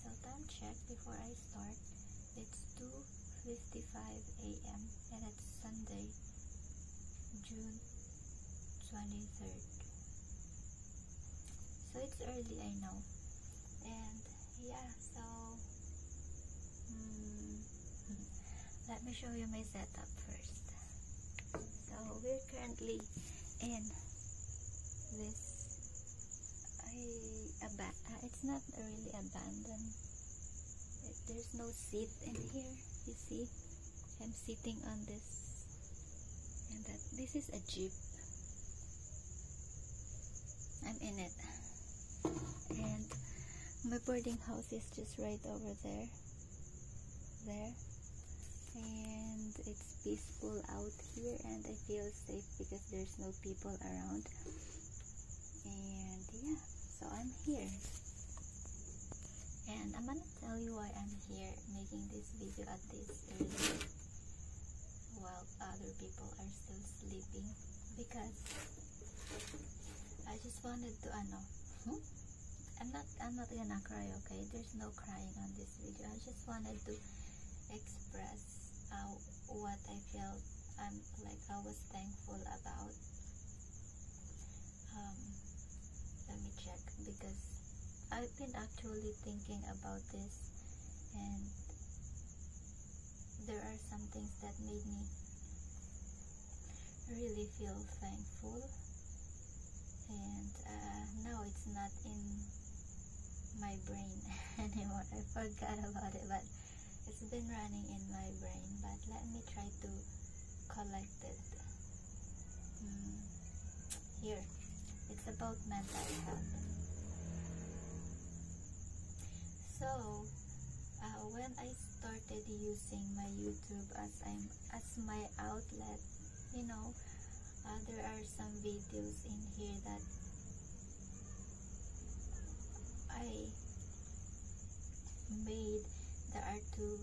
so time check before I start. It's 2:55 a.m. and it's Sunday, June 23rd. So it's early, I know. And yeah, so let me show you my setup first. So we're currently in this it's not really abandoned. There's no seat in here. You see, I'm sitting on this, and this is a jeep. I'm in it, and my boarding house is just right over there, and it's peaceful out here, and I feel safe because there's no people around. And yeah, so I'm here, and I'm gonna tell you why I'm here making this video at this early while other people are still sleeping, because I just wanted to I'm not gonna cry, okay? There's no crying on this video. I just wanted to express what I felt I was thankful about. Let me check, because I've been actually thinking about this, and there are some things that made me really feel thankful, and now it's not in my brain anymore. I forgot about it, but it's been running in my brain. But let me try to collect it. Here, it's about mental health. So when I started using my YouTube as my outlet, you know, there are some videos in here that I made that are too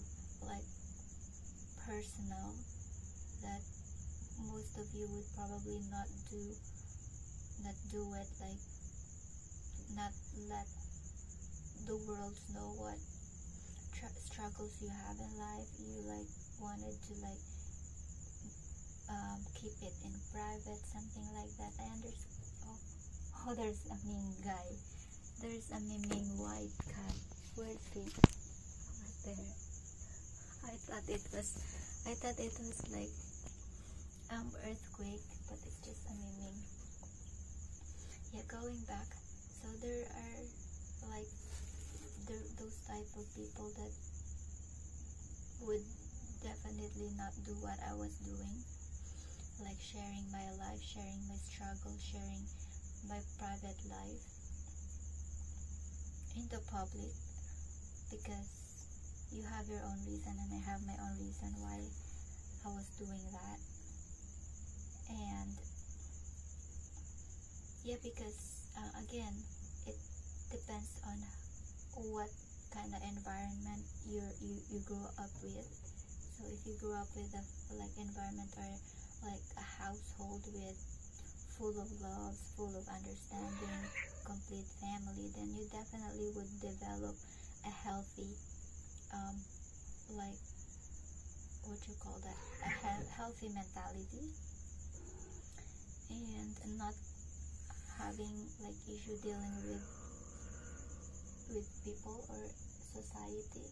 personal, that most of you would probably not do it, not let the world know what struggles you have in life. You wanted to keep it in private, something like that. I understand. Oh, there's a mean guy. There's a memeing white cat. Where's he? Right there. I thought it was like earthquake, but it's just a memeing. Yeah, going back. So there are those type of people that would definitely not do what I was doing, like sharing my life, sharing my struggle, sharing my private life in the public, because you have your own reason and I have my own reason why I was doing that. And yeah, because again, it depends on what kind of environment you grew up with. So if you grew up with a environment or a household with full of love, full of understanding, complete family, then you definitely would develop a healthy healthy mentality, and not having issue dealing with people or society.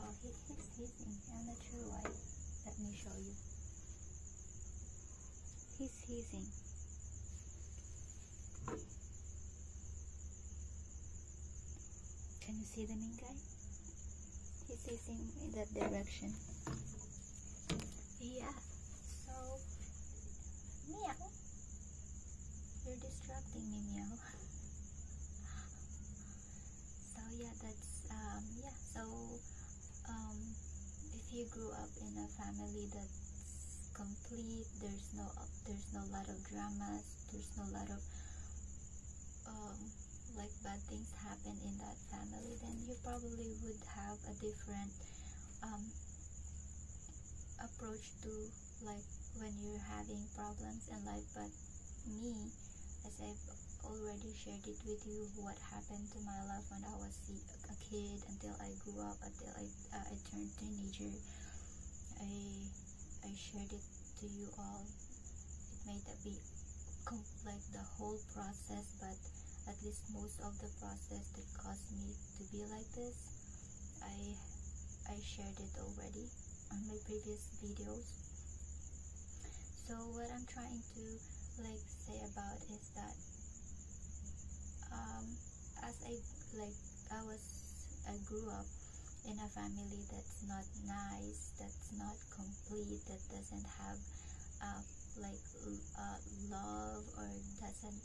Oh, he's hissing. I'm not sure why. Let me show you. He's hissing. Can you see the mean guy? He's hissing in that direction. Yeah. So, meow. You're distracting me, meow. So yeah, that's So if you grew up in a family that's complete, there's no lot of dramas, there's no lot of bad things happen in that family, then you probably would have a different approach to when you're having problems in life. But me, as I've already shared it with you what happened to my life when I was a kid until I grew up, until I turned teenager. I shared it to you all. It may not be like the whole process, but at least most of the process that caused me to be like this, I shared it already on my previous videos. So what I'm trying to like say about is that as I grew up in a family that's not nice, that's not complete, that doesn't have love, or doesn't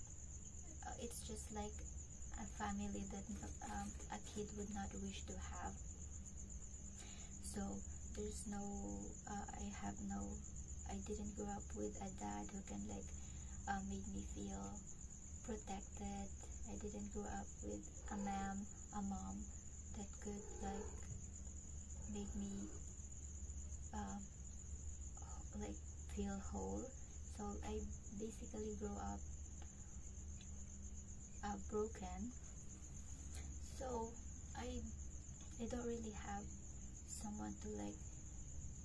it's just like a family that a kid would not wish to have. So there's no I didn't grow up with a dad who can like make me feel protected. I didn't grow up with a mom that could like make me like feel whole. So I basically grew up broken. So I don't really have someone to like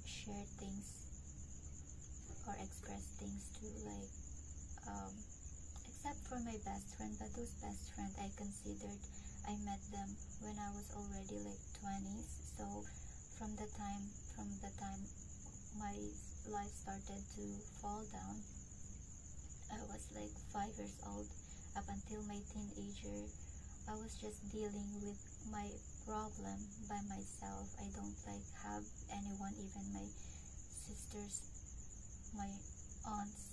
share things or express things to, like except for my best friend. But those best friend I considered, I met them when I was already like 20s. So from the time my life started to fall down, I was like 5 years old up until my teenager. I was just dealing with my problem by myself. I don't like have anyone, even my sisters, my aunts,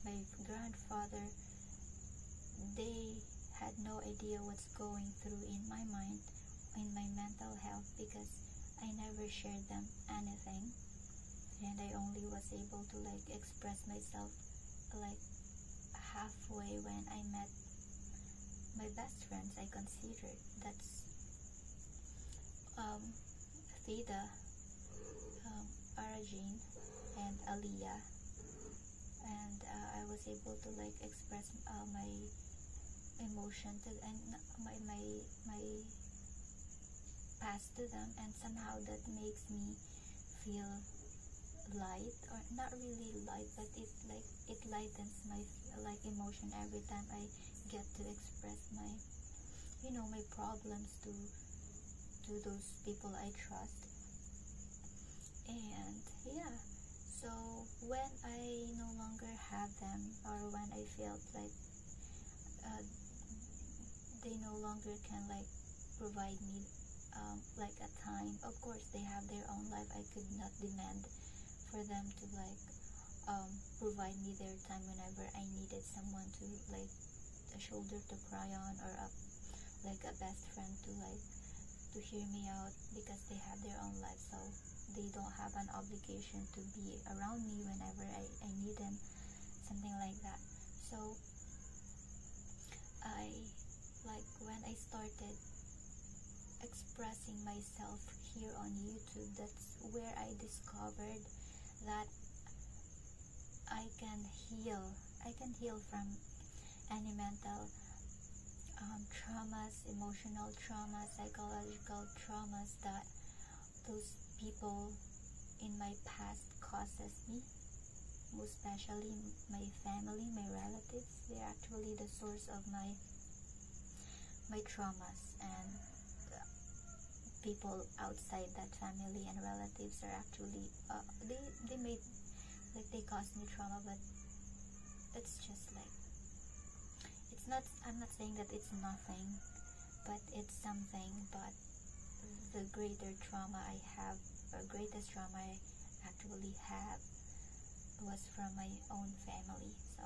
my grandfather. They had no idea what's going through in my mind, in my mental health, because I never shared them anything, and I only was able to like express myself like halfway when I met my best friends. I considered that's Theda, Arajin, and Aliyah, and I was able to like express my emotion to and my past to them, and somehow that makes me feel light, or not really light, but it lightens my like emotion every time I get to express my my problems to those people I trust. And yeah, so when I no longer have them, or when I felt like they no longer can like provide me like a time, of course they have their own life. I could not demand for them to like provide me their time whenever I needed someone to like a shoulder to cry on, or like a best friend to like to hear me out, because they have their own life, so they don't have an obligation to be around me whenever I need them, something like that. So I like when I started expressing myself here on YouTube, that's where I discovered that I can heal from any mental traumas, emotional traumas, psychological traumas that those people in my past causes me. Most especially my family, my relatives. They're actually the source of my traumas, and people outside that family and relatives are actually they made like they caused me trauma, but it's just like it's not. I'm not saying that it's nothing, but it's something. But the greater trauma I have, or greatest trauma I actually have, was from my own family. So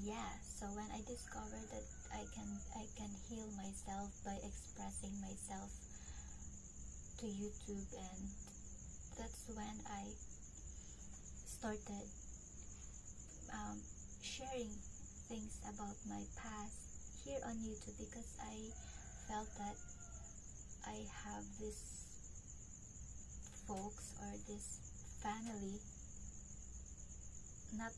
yeah, so when I discovered that I can heal myself by expressing myself to YouTube, and that's when I started sharing things about my past here on YouTube, because I felt that I have this folks, or this family, not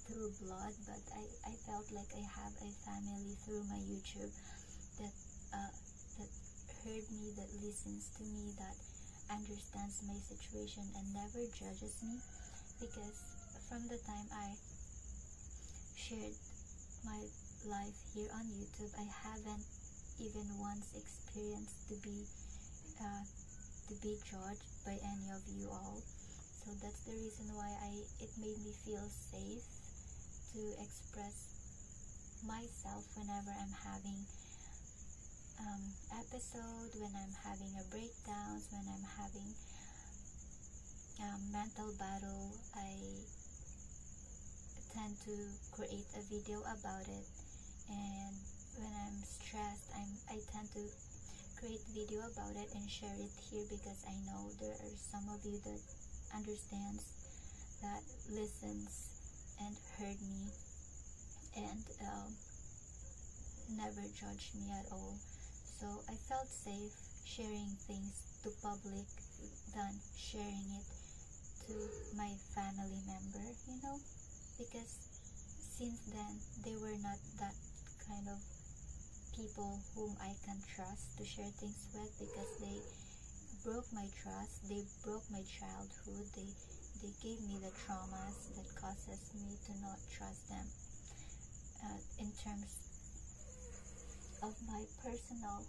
through blood, but I felt like I have a family through my YouTube that that heard me, that listens to me, that understands my situation and never judges me. Because from the time I shared my life here on YouTube, I haven't even once experienced to be judged by any of you all. So that's the reason why it made me feel safe to express myself whenever I'm having episode, when I'm having a breakdowns, when I'm having mental battle. I tend to create a video about it, and when I'm stressed, I tend to create video about it and share it here, because I know there are some of you that understands, that listens and heard me, and never judged me at all. So I felt safe sharing things to public than sharing it to my family member, because since then they were not that kind of people whom I can trust to share things with, because they broke my trust, they broke my childhood, they gave me the traumas that causes me to not trust them in terms of my personal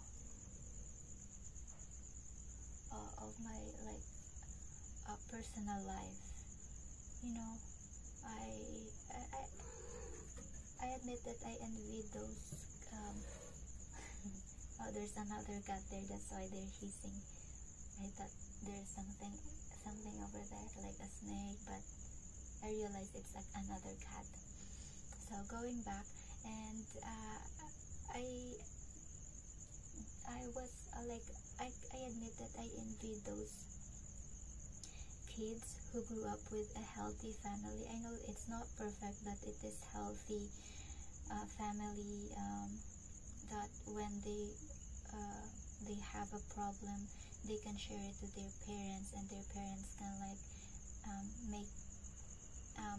personal life. I admit that I envy those oh, there's another cat there, that's why they're hissing. I thought there's something over there like a snake, but I realized it's like another cat. So going back, and I was I admit that I envy those kids who grew up with a healthy family. I know it's not perfect, but it is healthy family, that when they have a problem, they can share it to their parents, and their parents can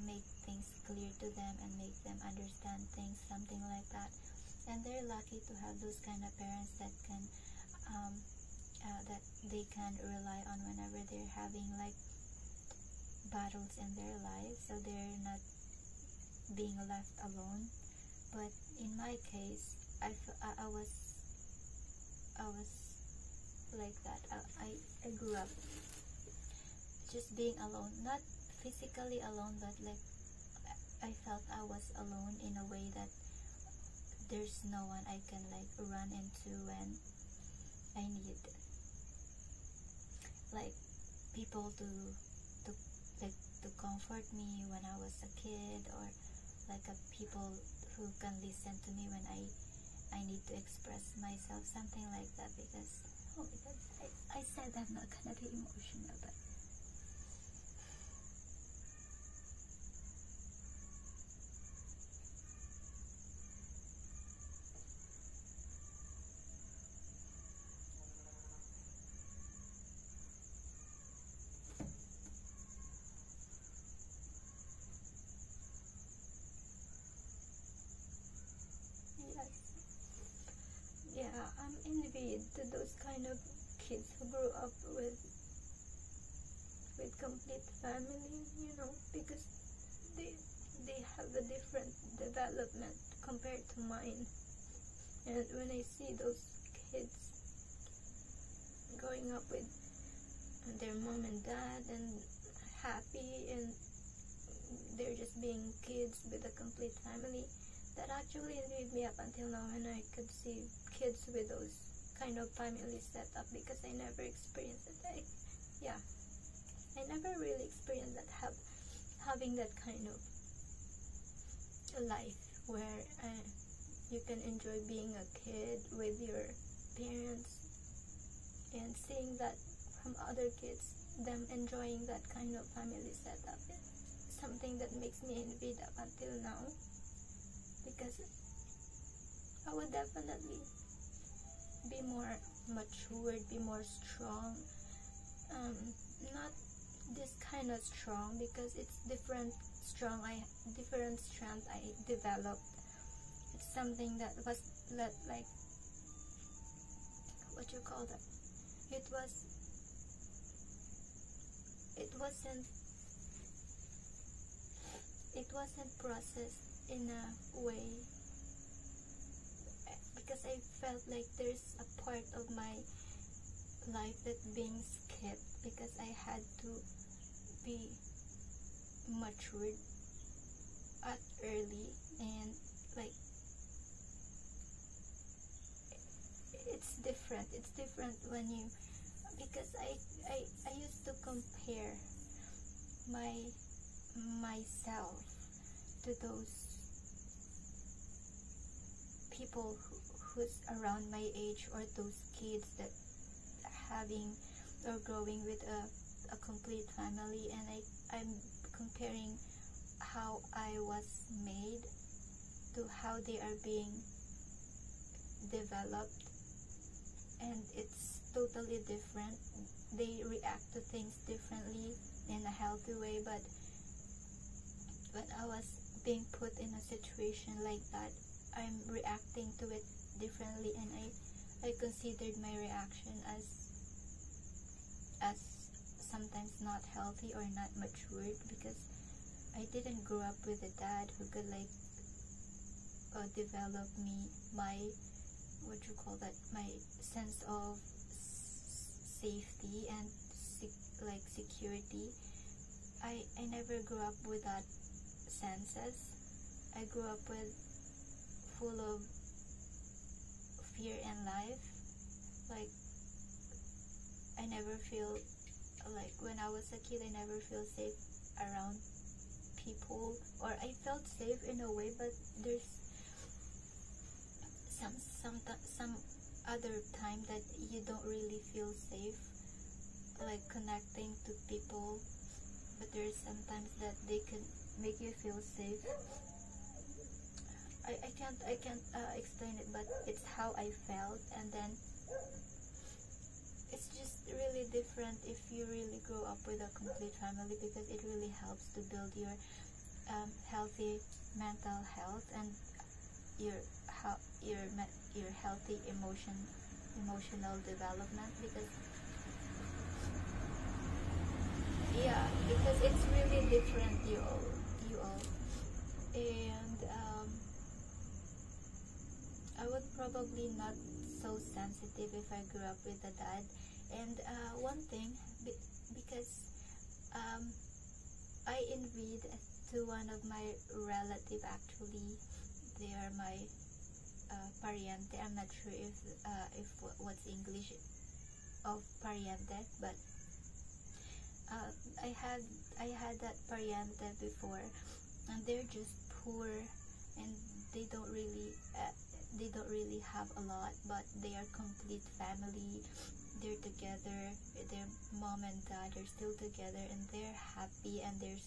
make things clear to them and make them understand things, something like that. And they're lucky to have those kind of parents that can that they can rely on whenever they're having battles in their lives, so they're not being left alone. But in my case, I was like that. I grew up just being alone, not physically alone, but I felt I was alone in a way that there's no one I can run into when I need people to comfort me when I was a kid, or people who can listen to me when I need to express myself, something like that. Because I said I'm not gonna be emotional, but yeah, I'm envied to those kind of kids who grew up with complete family, because they have a different development compared to mine. And when I see those kids growing up with their mom and dad and happy, and they're just being kids with a complete family, that actually made me up until now, when I could see kids with those kind of family setup, because I never experienced it. I never really experienced that, having that kind of life where you can enjoy being a kid with your parents, and seeing that from other kids, them enjoying that kind of family setup, is something that makes me envied up until now. Because I would definitely be more matured, be more strong, not is kind of strong because it's different strength I developed. It's something that was like, what you call that, it wasn't processed in a way, because I felt like there's a part of my life that being skipped because I had to be matured at early, and like it's different when you, because I used to compare myself to those people who's around my age, or those kids that having or growing with a complete family, and I'm comparing how I was made to how they are being developed, and it's totally different. They react to things differently in a healthy way, but when I was being put in a situation like that, I'm reacting to it differently, and I considered my reaction as sometimes not healthy or not matured, because I didn't grow up with a dad who could like develop me, my, what you call that, my sense of safety and like security. I never grew up with that senses. I grew up with full of fear in life. Like I never feel like, when I was a kid, I never feel safe around people, or I felt safe in a way, but there's some other time that you don't really feel safe, like connecting to people, but there's sometimes that they can make you feel safe. I can't explain it, but it's how I felt. And then it's just really different if you really grow up with a complete family, because it really helps to build your healthy mental health and your healthy emotional development, because it's really different, you all. And I would probably not so sensitive if I grew up with a dad. And one thing, because I envied to one of my relative, actually they are my pariente. I'm not sure if what's English of pariente, but I had that pariente before, and they're just poor, and they don't really have a lot, but they are complete family. They're together, their mom and dad are still together, and they're happy, and they're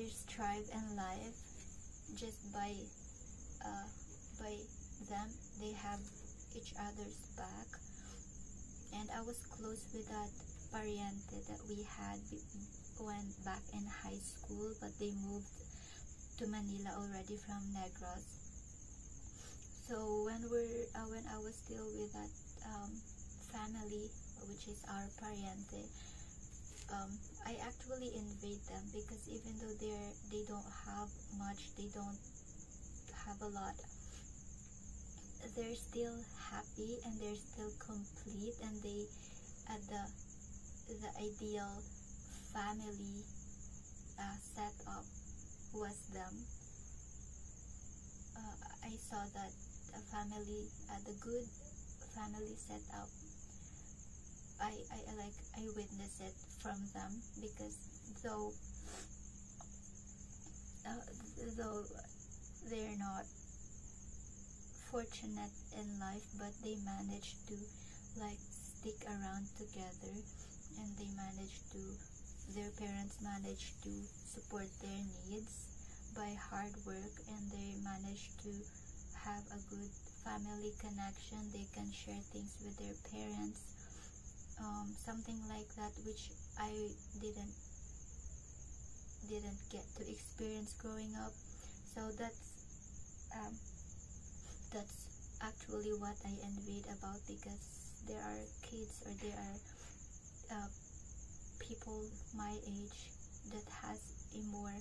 strive in life just by them. They have each other's back. And I was close with that pariente that we had when back in high school, but they moved to Manila already from Negros. So when I was still with that family, which is our pariente, I actually envied them, because even though they don't have much, they don't have a lot, they're still happy and they're still complete, and they at the ideal family setup was them. I saw that the good family setup. I witnessed it from them, because though they're not fortunate in life, but they managed to like stick around together, and their parents managed to support their needs by hard work, and they managed to have a good family connection. They can share things with their parents, something like that, which I didn't get to experience growing up. So um, that's actually what I envied about, because there are kids, or there are people my age that has a more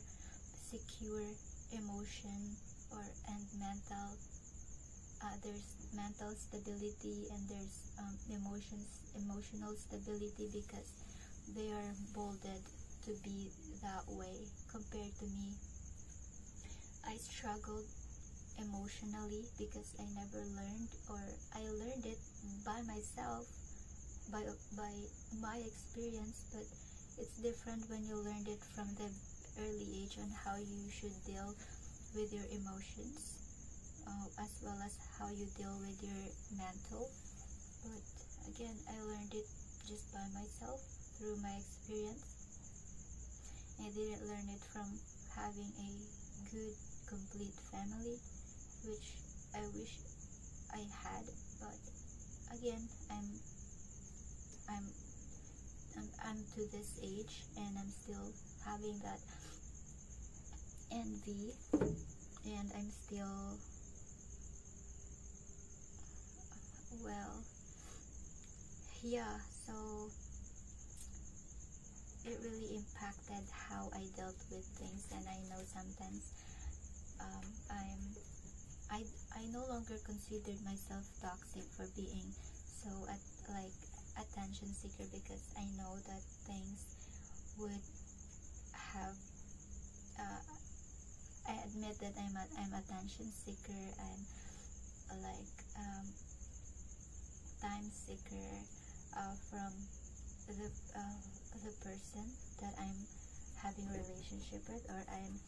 secure emotion, and there's mental stability, and there's emotional stability, because they are molded to be that way. Compared to me, I struggled emotionally because I never learned, or I learned it by myself, by my experience. But it's different when you learned it from the early age on how you should deal with your emotions, as well as how you deal with your mental. But again, I learned it just by myself through my experience. I didn't learn it from having a good, complete family, which I wish I had. But again, I'm to this age, and I'm still having that envy, and I'm still, well, yeah. So it really impacted how I dealt with things. And I know sometimes I no longer considered myself toxic for being so attention seeker, because I know that things would have I admit that I'm attention seeker. I'm like time seeker from the person that I'm having a relationship with, or I'm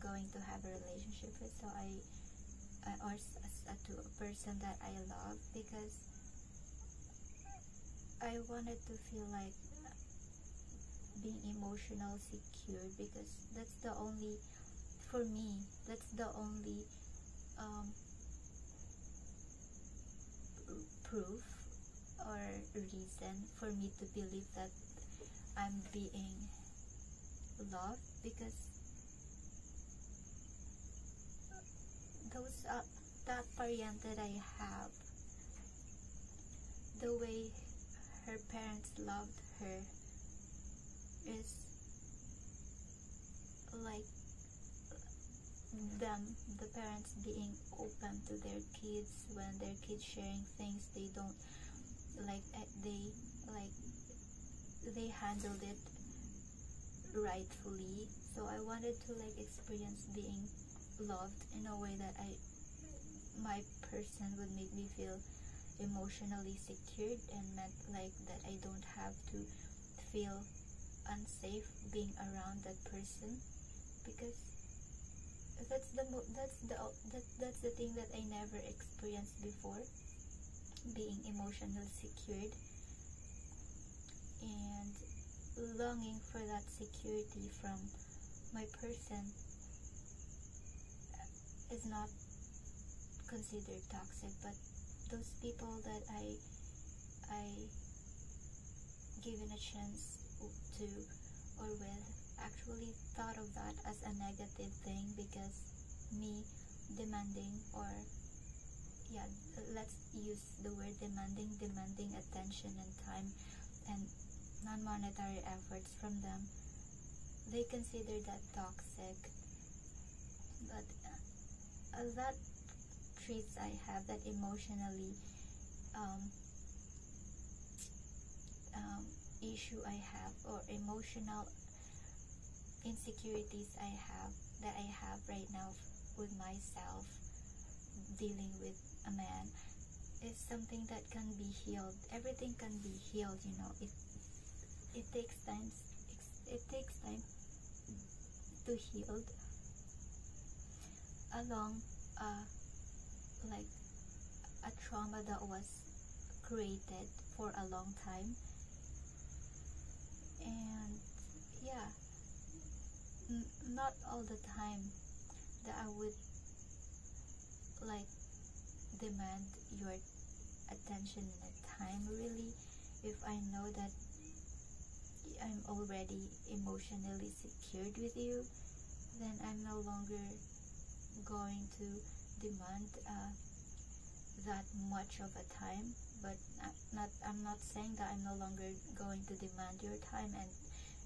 going to have a relationship with. So to a person that I love, because I wanted to feel like being emotional secure, because that's the only, for me, that's the only proof or reason for me to believe that I'm being loved. Because that parent that I have, the way her parents loved her is like the parents being open to their kids. When their kids sharing things, they don't they handled it rightfully. So I wanted to experience being loved in a way that my person would make me feel emotionally secured, and meant that I don't have to feel unsafe being around that person, because that's the thing that I never experienced before, being emotionally secured, and longing for that security from my person is not considered toxic. But those people that I given a chance to or with actually thought of that as a negative thing, because me demanding, or let's use the word demanding attention and time and non-monetary efforts from them, they consider that toxic. But that traits I have, that emotionally issue I have, or emotional insecurities that I have right now with myself dealing with a man, is something that can be healed. Everything can be healed, it takes time. It takes time to heal along a trauma that was created for a long time. And not all the time that I would demand attention and time really. If I know that I'm already emotionally secured with you, then I'm no longer going to demand that much of a time. But I'm not saying that I'm no longer going to demand your time and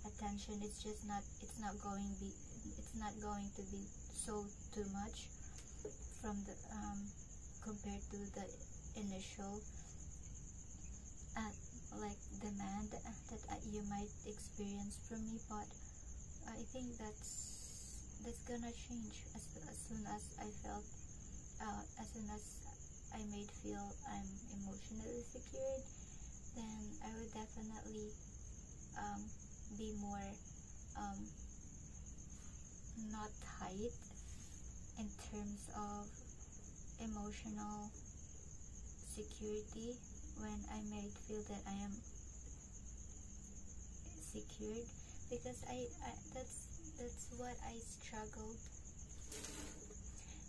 attention. It's just not. It's not going to be so too much from the compared to the initial like demand that you might experience from me. But I think that's gonna change as soon as I felt as soon as I made feel I'm emotionally secured. Then I would definitely be more not tight in terms of emotional security. When I made feel that I am secured, because I that's what I struggled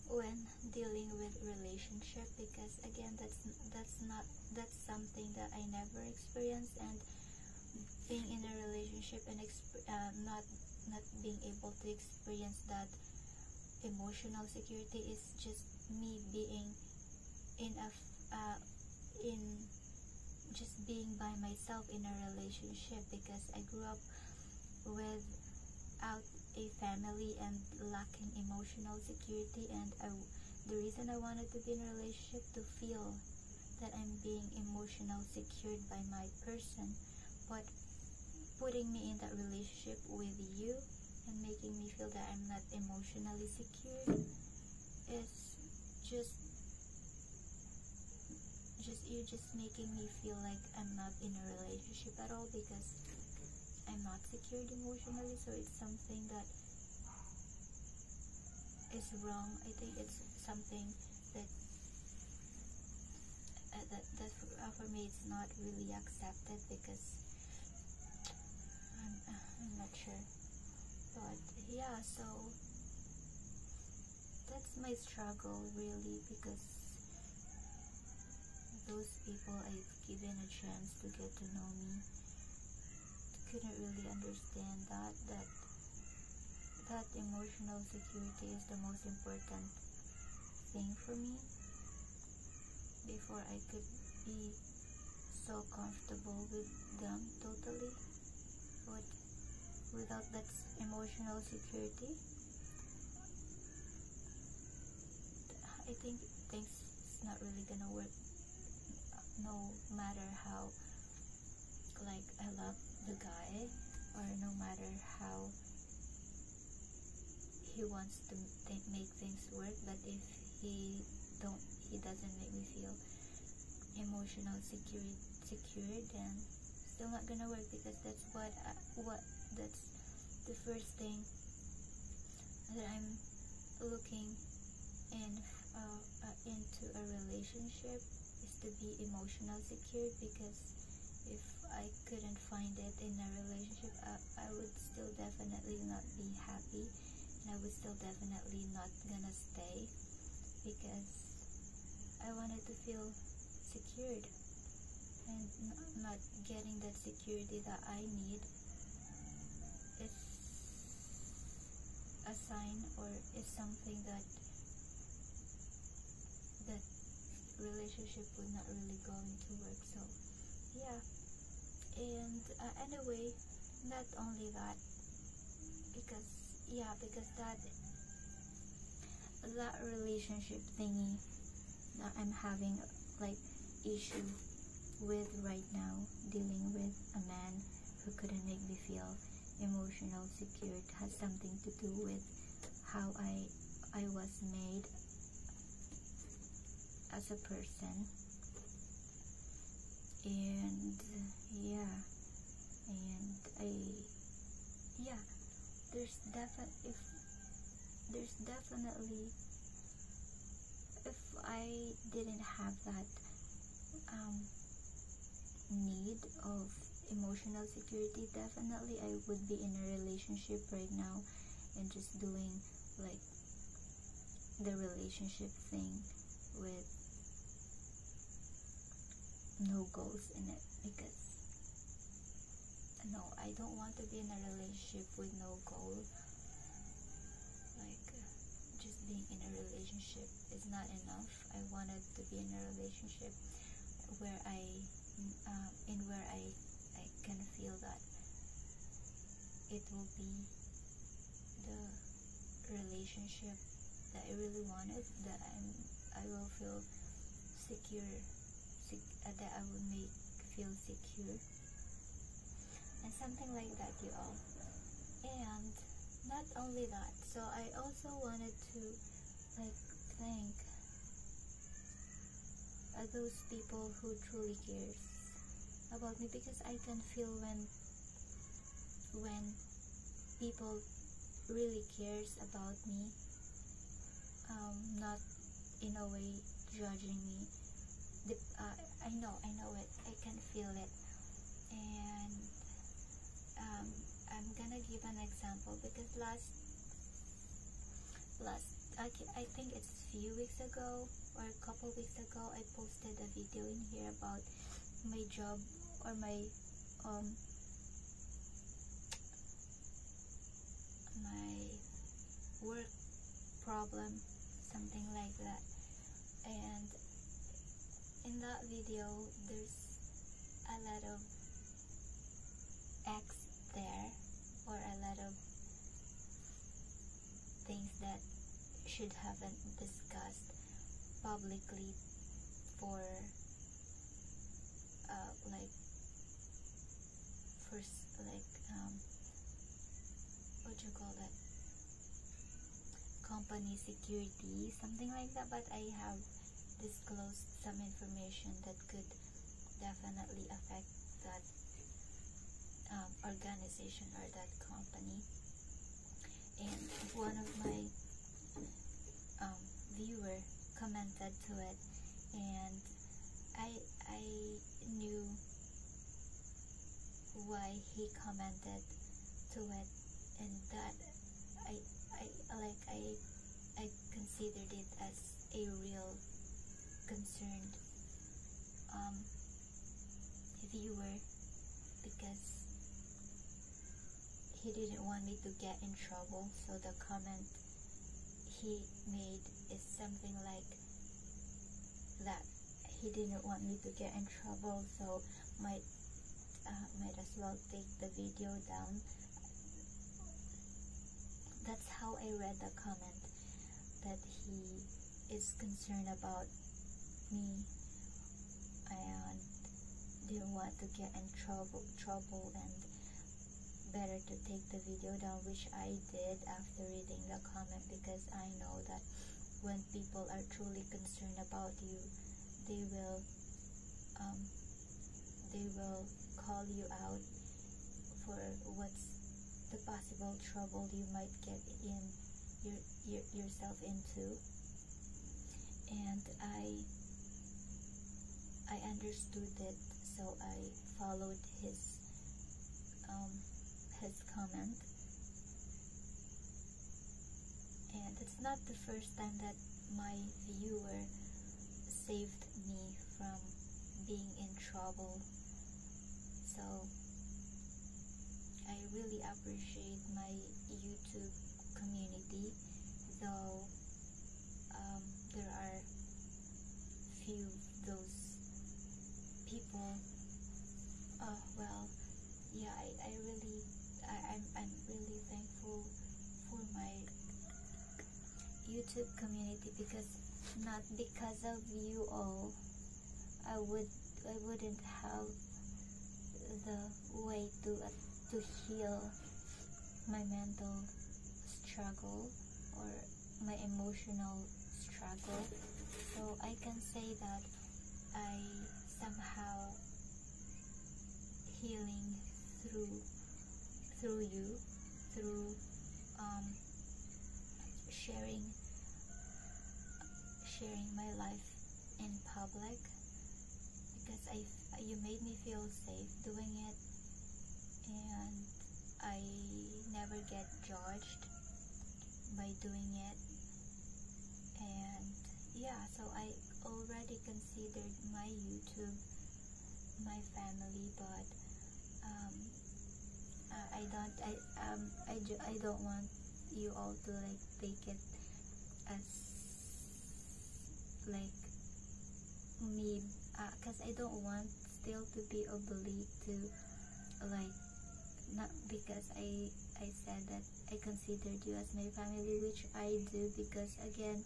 when dealing with relationship, because again that's something that I never experienced. And being in a relationship and not being able to experience that emotional security is just me being in a in just being by myself in a relationship, because I grew up without a family and lacking emotional security. And the reason I wanted to be in a relationship, to feel that I'm being emotional secured by my person. But putting me in that relationship with you and making me feel that I'm not emotionally secured is just you're just making me feel like I'm not in a relationship at all, because I'm not secured emotionally. So it's something that is wrong. I think it's something that for me it's not really accepted, because I'm not sure. But yeah, so that's my struggle really, because those people I've given a chance to get to know me couldn't really understand that emotional security is the most important thing for me, before I could be so comfortable with them totally. But without that emotional security, I think things is not really gonna work, no matter how like I love the guy, or no matter how he wants to make things work. But if he doesn't make me feel emotional secured, then still not gonna work, because that's that's the first thing that I'm looking into a relationship, is to be emotional secured. Because if I couldn't find it in a relationship, I would still definitely not be happy, and I would still definitely not gonna stay, because I wanted to feel secured. And not getting that security that I need is a sign, or is something that relationship would not really going to work. So yeah. And anyway, not only that, because that relationship thingy that I'm having like issue with right now, dealing with a man who couldn't make me feel emotional secured, has something to do with how I was made as a person. And there's definitely, if I didn't have that need of emotional security, definitely I would be in a relationship right now and just doing like the relationship thing with no goals in it, because no, I don't want to be in a relationship with no goal. Like just being in a relationship is not enough. I wanted to be in a relationship where I can feel that it will be the relationship that I really wanted, that I will feel secure, that I will make feel secure, and something like that, you all. And not only that, so I also wanted to like thank those people who truly cares about me, because I can feel when people really cares about me, not in a way judging me. I know it, I can feel it. And I'm gonna give an example, because I think it's few weeks ago or a couple weeks ago, I posted a video in here about my job or my work problem, something like that. And in that video, there's a lot of X there, or a lot of things that should haven't discussed publicly for what you call that, company security, something like that. But I have disclosed some information that could definitely affect that organization or that company. And one of my viewer commented to it, and I knew why he commented to it, and that I considered it as a real concerned viewer, because he didn't want me to get in trouble. So the comment he made is something like that. He didn't want me to get in trouble, so might as well take the video down. That's how I read the comment, that he is concerned about me and didn't want to get in trouble and better to take the video down, which I did after reading the comment, because I know that when people are truly concerned about you, they will call you out for what's the possible trouble you might get in yourself into. And I understood it, so I followed his comment. And it's not the first time that my viewer saved me from being in trouble, so I really appreciate my YouTube community, though there are few those people. I'm really thankful for my YouTube community, because not because of you all, I wouldn't have the way to heal my mental struggle or my emotional struggle. So I can say that I somehow healing through you, through sharing my life in public, because you made me feel safe doing it, and I never get judged by doing it. And yeah, so I already considered my YouTube my family, but I don't want you all to like take it as like me, cause I don't want still to be obliged to like, not because I said that I considered you as my family, which I do, because again,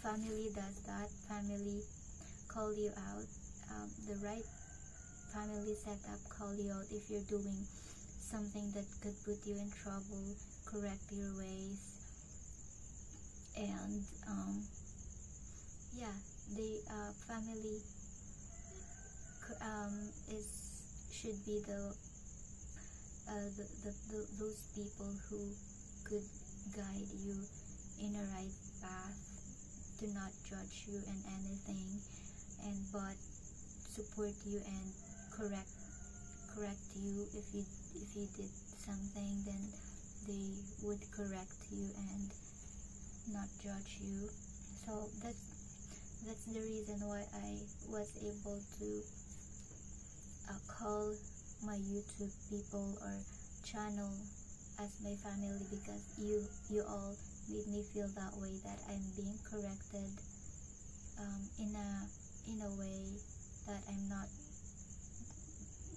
family does that. Family call you out. The right family setup call you out if you're doing something that could put you in trouble, correct your ways, and yeah, the family is should be those people who could guide you in a right path, do not judge you in anything, and but support you and correct you if you did something, then they would correct you and not judge you. So that's the reason why I was able to call my YouTube people or channel as my family, because you all made me feel that way, that I'm being corrected in a way that I'm not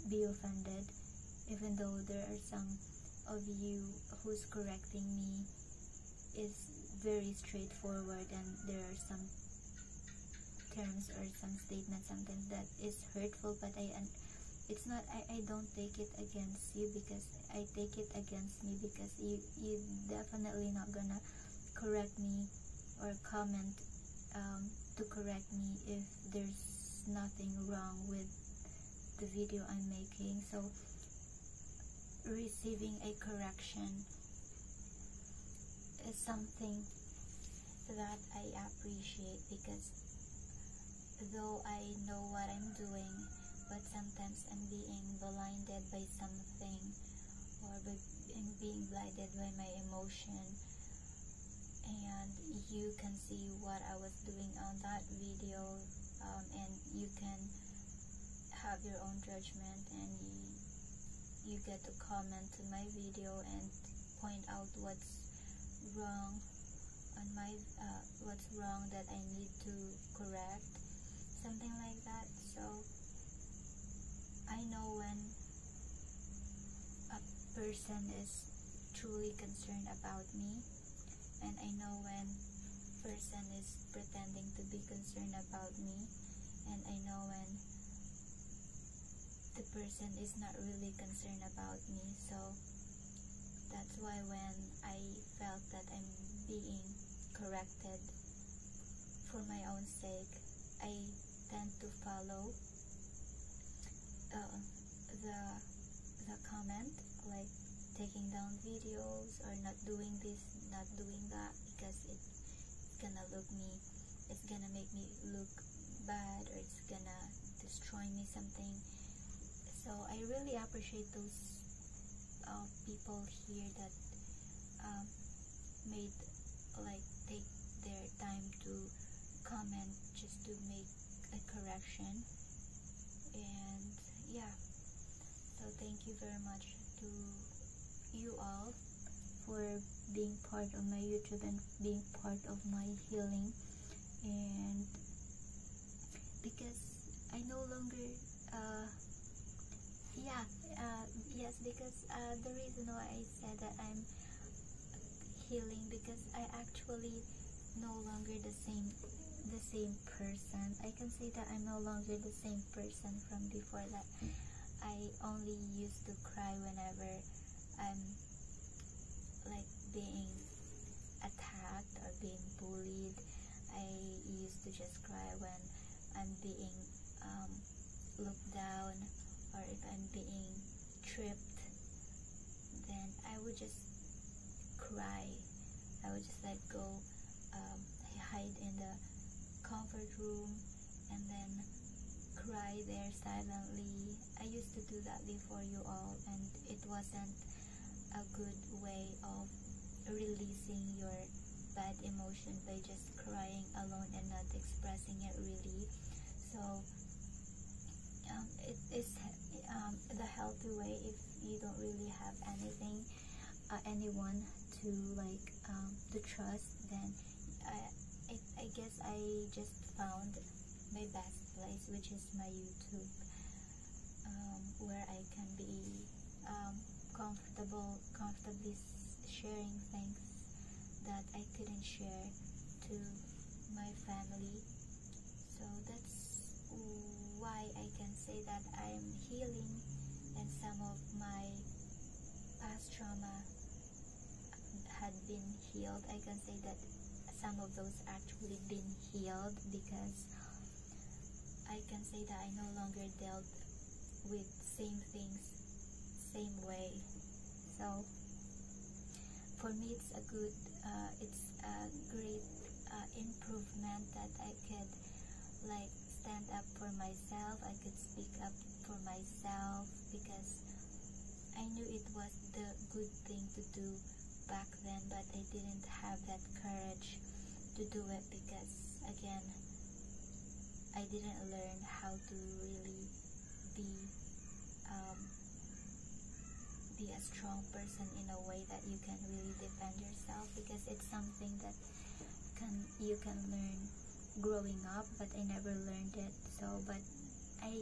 be offended, even though there are some of you who's correcting me is very straightforward, and there are some terms or some statements sometimes that is hurtful, but it's not, I don't take it against you, because I take it against me because you definitely not gonna correct me or comment to correct me if there's nothing wrong with the video I'm making. So receiving a correction is something that I appreciate, because though I know what I'm doing, but sometimes I'm being blinded by something, or I'm being blinded by my emotion, and you can see what I was doing on that video, and you can have your own judgment, and you get to comment to my video and point out what's wrong on my what's wrong that I need to correct, something like that. So I know when a person is truly concerned about me, and I know when person is pretending to be concerned about me, and I know when the person is not really concerned about me. So that's why when I felt that I'm being corrected for my own sake, I tend to follow the comment, like taking down videos or not doing this, not doing that, because it's gonna make me look bad, or it's gonna destroy me something. So I really appreciate those people here that made like take their time to comment just to make a correction. And yeah, so thank you very much to you all for being part of my YouTube and being part of my healing. And because I no longer yes, because the reason why I said that I'm healing, because I actually no longer the same person. I can say that I'm no longer the same person from before, that I only used to cry whenever I'm like being attacked or being bullied. I used to just cry when I'm being looked down, or if I'm being tripped, then I would just cry. I would just like go hide in the comfort room and then cry there silently. I used to do that before you all, and it wasn't a good way of releasing your bad emotion by just crying alone and not expressing it really. So to like to trust, then I guess I just found my best place, which is my YouTube, where I can be comfortably sharing things that I couldn't share to my family. So that's why I can say that I'm healing, and some of my past trauma had been healed. I can say that some of those actually been healed, because I can say that I no longer dealt with same things same way. So for me it's a good it's a great improvement that I could like stand up for myself, I could speak up for myself, because I knew it was the good thing to do back then, but I didn't have that courage to do it, because again I didn't learn how to really be a strong person in a way that you can really defend yourself, because it's something that you can learn growing up, but I never learned it. So but I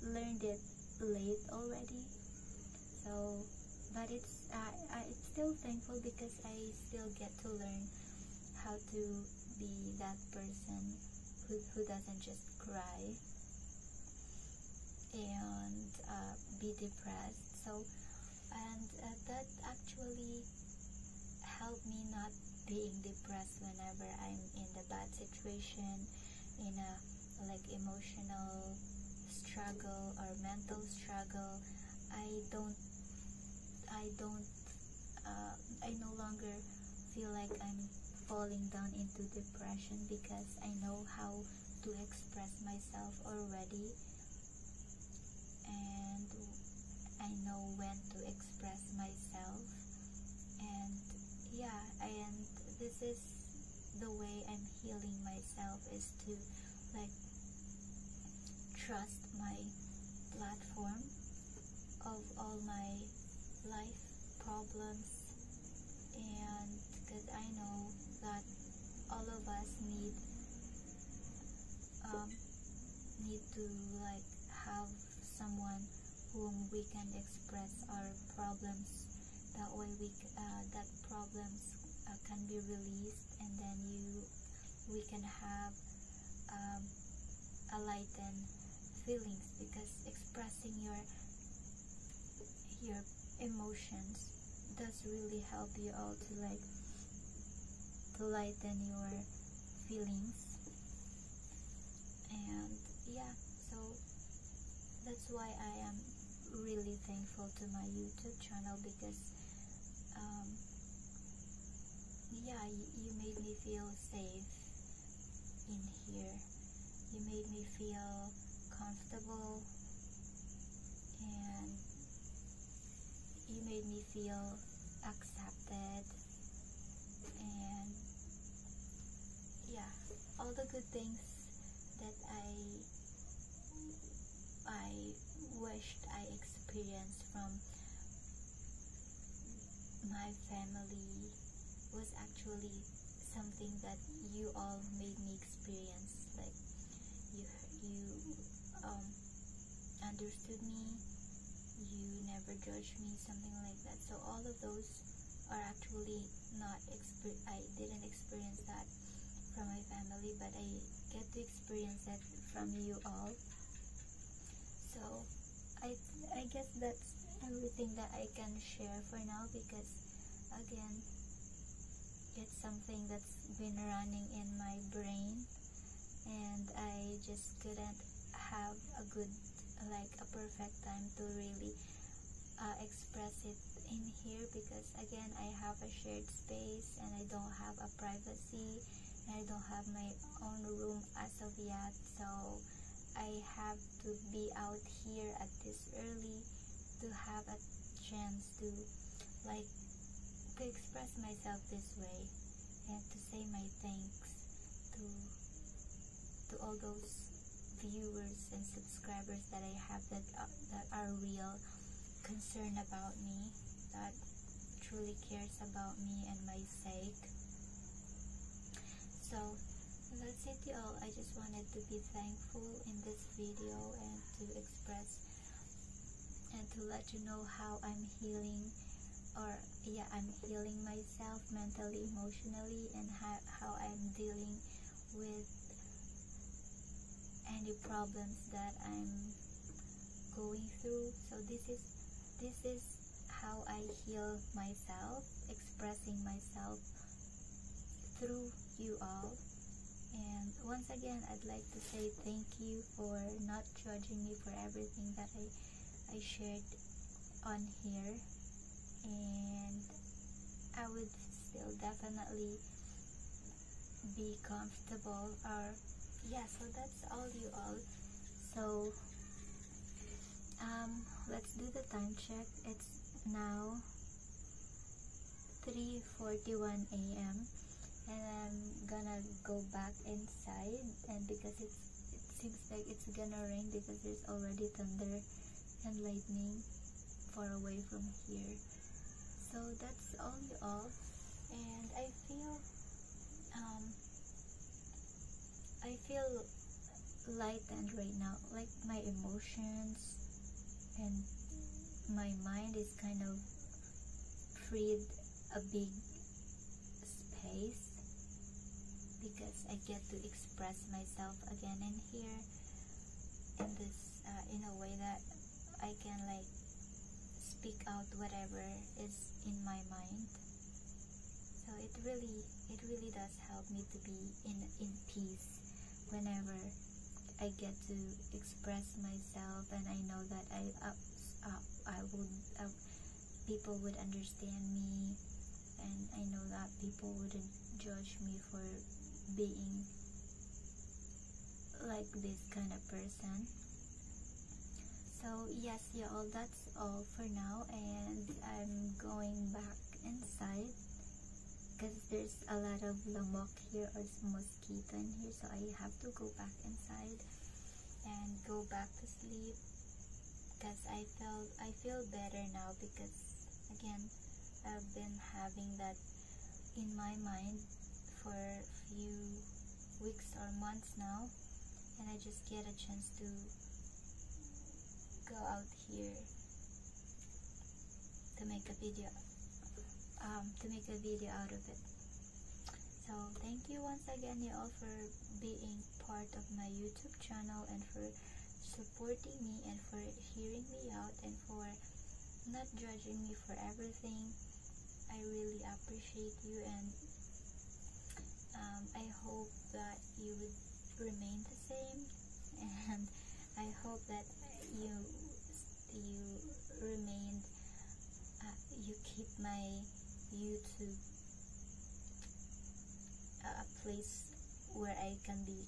learned it late already. So but it's still thankful, because I still get to learn how to be that person who doesn't just cry and be depressed. So and that actually helped me not being depressed whenever I'm in the bad situation, in a like emotional struggle or mental struggle. I no longer feel like I'm falling down into depression, because I know how to express myself already, and I know when to express myself. And yeah, and this is the way I'm healing myself, is to like trust my platform of all my life problems, and because I know that all of us need to like have someone whom we can express our problems. That way that problems can be released, and then we can have a lightened feelings, because expressing your emotions does really help you all to like to lighten your feelings. And yeah, so that's why I am really thankful to my YouTube channel, because yeah, you made me feel safe in here, you made me feel comfortable, and you made me feel accepted, and yeah, all the good things that I wished I experienced from my family was actually something that you all made me experience. Like you understood me, you never judged me, something like that. So all of those are actually not I didn't experience that from my family, but I get to experience it from you all. So I guess that's everything that I can share for now, because again, it's something that's been running in my brain, and I just couldn't have a good, like a perfect time to really express it in here, because again, I have a shared space and I don't have a privacy, and I don't have my own room as of yet. So I have to be out here at this early to have a chance to like to express myself this way, and to say my thanks to all those viewers and subscribers that I have that are real concerned about me, that truly cares about me and my sake. So that's it, y'all. I just wanted to be thankful in this video and to express and to let you know how I'm healing, or yeah, I'm healing myself mentally, emotionally, and how I'm dealing with any problems that I'm going through. So this is how I heal myself, expressing myself through you all. And once again, I'd like to say thank you for not judging me for everything that I shared on here, and I would still definitely be comfortable, or yeah, so that's all, you all. So let's do the time check. It's now 3:41 a.m. and I'm gonna go back inside, and because it seems like it's gonna rain because there's already thunder and lightning far away from here. So that's all, you all. And I feel lightened right now, like my emotions and my mind is kind of freed a big space, because I get to express myself again in here in this in a way that I can like speak out whatever is in my mind. So it really does help me to be in peace whenever I get to express myself, and I know that people would understand me, and I know that people wouldn't judge me for being like this kind of person. So yes, y'all, that's all for now, and I'm going back inside because there's a lot of lamok here, or mosquito in here, so I have to go back inside and go back to sleep, because I feel better now, because again, I've been having that in my mind for a few weeks or months now, and I just get a chance to go out here to make a video out of it. So thank you once again, you all, for being part of my YouTube channel, and for supporting me, and for hearing me out, and for not judging me for everything. I really appreciate you, and I hope that you would remain the same, and I hope that you remain you keep my YouTube a place where I can be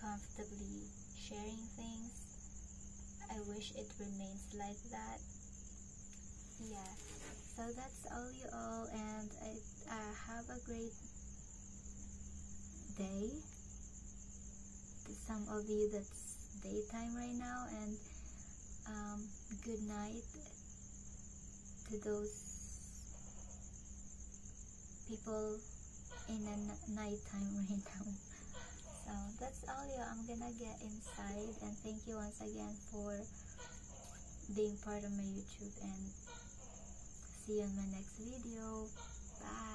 comfortably sharing things. I wish it remains like that. Yeah, so that's all, you all, and I have a great day to some of you that's daytime right now, and good night to those people in the nighttime right now. So that's all, you. I'm gonna get inside, and thank you once again for being part of my YouTube, and see you in my next video. Bye.